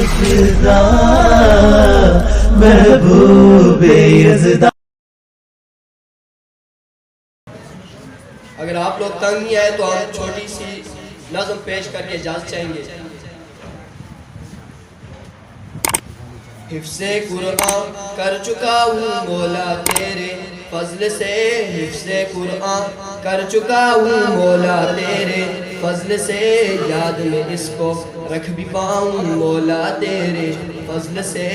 فضا محبوب یزدان. اگر آپ لوگ تنگ نہیں آئے تو ہم چھوٹی سی نظم پیش کر کے اجازت چاہیں گے. حفظ قرآن کر چکا ہوں مولا تیرے فضل سے، حفظ قرآن کر چکا ہوں مولا تیرے فضل سے، یاد میں اس کو رکھ بھی پاؤں مولا تیرے فضل سے.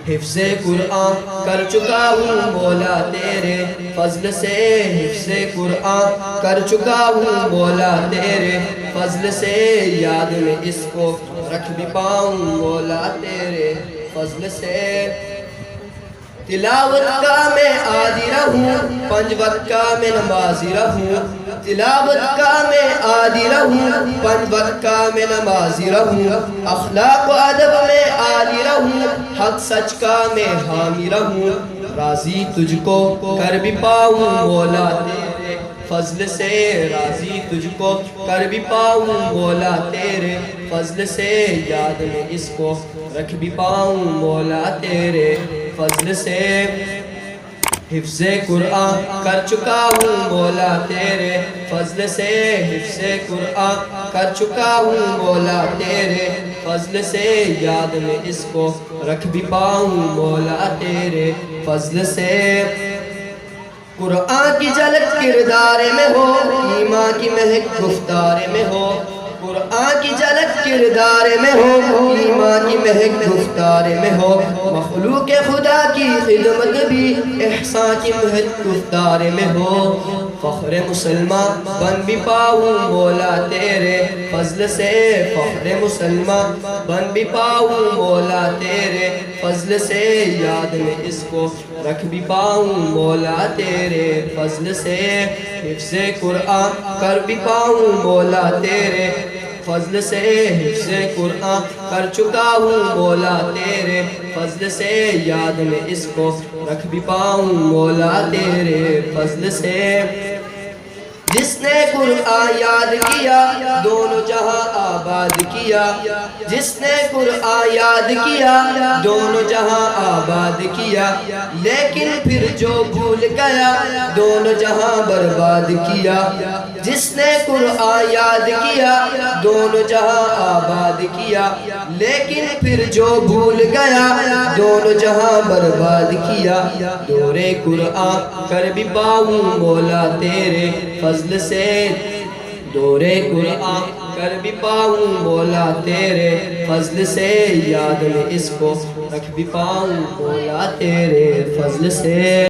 حفظ قرآن کر چکا ہوں مولا تیرے فضل سے، حفظ قرآن کر چکا ہوں مولا تیرے فضل سے، یاد میں اس کو رکھ بھی پاؤں مولا تیرے فضل سے. تلاوت کا میں عادی رہوں، پنج وقت کا میں نمازی رہوں، تلاوت کا میں عادی رہوں، پنج وقت کا میں نمازی رہوں، اخلاق و ادب میں عالی رہوں، حق سچ کا میں حامی رہوں، راضی تجھ کو کر بھی پاؤں مولا تیرے فضل سے، راضی تجھ کو کر بھی پاؤں مولا تیرے فضل سے، یاد میں اس کو رکھ بھی پاؤں مولا تیرے فضل سے. حفظ قرآن کر چکا ہوں مولا تیرے فضل سے، حفظ قرآن کر چکا ہوں مولا تیرے فضل سے، یاد میں اس کو رکھ بھی پاؤں مولا تیرے فضل سے. قرآن کی جھلک کردار میں ہو، ایمان کی مہک گفتار میں ہو، قرآن کی جھلک کردار میں ہو، ایمان کی مہک گفتار میں ہو، مخلوق خدا کی خدمت بھی احسان کی مہک گفتار میں ہو، فخر مسلمان بن بھی پاؤں مولا تیرے فضل سے، فخر مسلمان بن بھی پاؤں مولا تیرے فضل سے، یاد میں اس کو رکھ بھی پاؤں مولا تیرے فضل سے. حفظ قرآن کر بھی پاؤں مولا تیرے فضل سے، حفظ قرآن کر چکا ہوں مولا تیرے فضل سے، یاد میں اس کو رکھ بھی پاؤں مولا تیرے فضل سے. جس نے قرآن یاد کیا دونوں جہاں آباد کیا، جس نے قرآن یاد کیا دونوں جہاں آباد کیا، لیکن پھر جو بھول گیا دونوں جہاں برباد کیا. جس نے قرآن یاد کیا دونوں جہاں آباد کیا، لیکن پھر جو بھول گیا دونوں جہاں برباد کیا. دور قرآن کر بھی پاؤں مولا تیرے فضل سے، دور قرآن کر بھی پاؤں مولا تیرے فضل سے، یاد میں اس کو رکھ بھی پاؤں مولا تیرے فضل سے.